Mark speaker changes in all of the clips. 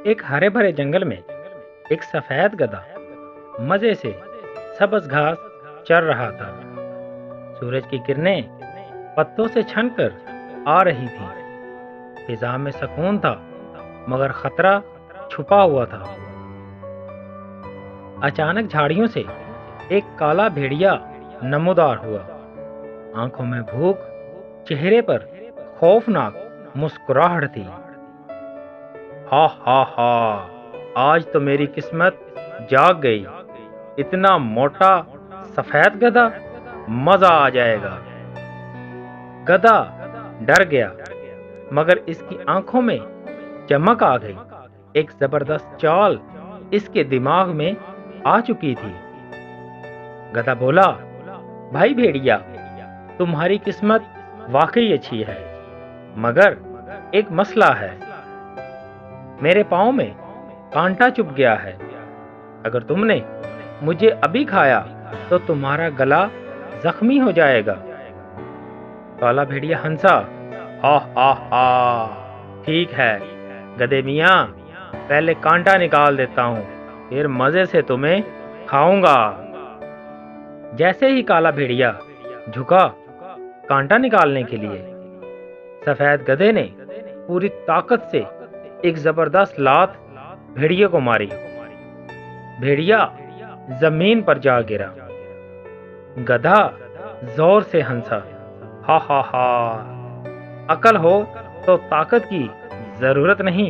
Speaker 1: ایک ہرے بھرے جنگل میں ایک سفید گدھا مزے سے سبز گھاس چر رہا تھا۔ سورج کی کرنیں پتوں سے چھن کر آ رہی تھیں۔ فضا میں سکون تھا مگر خطرہ چھپا ہوا تھا۔ اچانک جھاڑیوں سے ایک کالا بھیڑیا نمودار ہوا۔ آنکھوں میں بھوک، چہرے پر خوفناک مسکراہٹ تھی۔ ہا ہا ہا، آج تو میری قسمت جاگ گئی۔ اتنا موٹا سفید گدھا، مزہ آ جائے گا۔ گدھا ڈر گیا مگر اس کی آنکھوں میں چمک آ گئی۔ ایک زبردست چال اس کے دماغ میں آ چکی تھی۔ گدھا بولا، بھائی بھیڑیا، تمہاری قسمت واقعی اچھی ہے، مگر ایک مسئلہ ہے۔ میرے پاؤں میں کانٹا چبھ گیا ہے۔ اگر تم نے مجھے ابھی کھایا تو تمہارا گلا زخمی ہو جائے گا۔ کالا بھیڑیا ہنسا، ہا ہا ہا، ٹھیک ہے گدھے میاں، پہلے کانٹا نکال دیتا ہوں، پھر مزے سے تمہیں کھاؤں گا۔ جیسے ہی کالا بھیڑیا جھکا کانٹا نکالنے کے لیے، سفید گدھے نے پوری طاقت سے ایک زبردست لات بھیڑیے کو ماری۔ بھیڑیا زمین پر جا گرا۔ گدھا زور سے ہنسا، ہا ہا ہا، عقل ہو تو طاقت کی ضرورت نہیں۔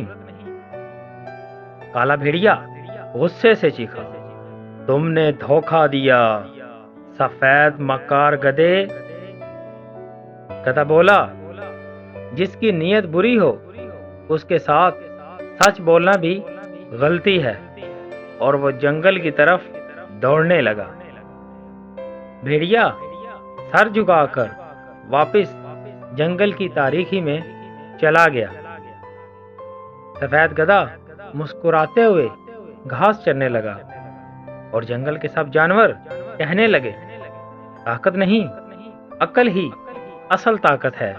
Speaker 1: کالا بھیڑیا غصے سے چیخا، تم نے دھوکہ دیا سفید مکار گدھے۔ گدھا بولا، جس کی نیت بری ہو اس کے ساتھ سچ بولنا بھی غلطی ہے، اور وہ جنگل کی طرف دوڑنے لگا۔ بھیڑیا سر جھکا کر واپس جنگل کی تاریکی میں چلا گیا۔ سفید گدھا مسکراتے ہوئے گھاس چرنے لگا اور جنگل کے سب جانور کہنے لگے، طاقت نہیں، عقل ہی اصل طاقت ہے۔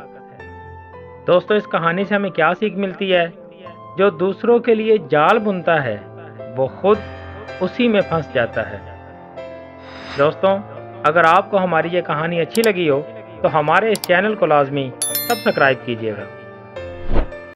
Speaker 1: دوستو، اس کہانی سے ہمیں کیا سیکھ ملتی ہے؟ جو دوسروں کے لیے جال بنتا ہے وہ خود اسی میں پھنس جاتا ہے۔ دوستوں، اگر آپ کو ہماری یہ کہانی اچھی لگی ہو تو ہمارے اس چینل کو لازمی سبسکرائب کیجیے گا۔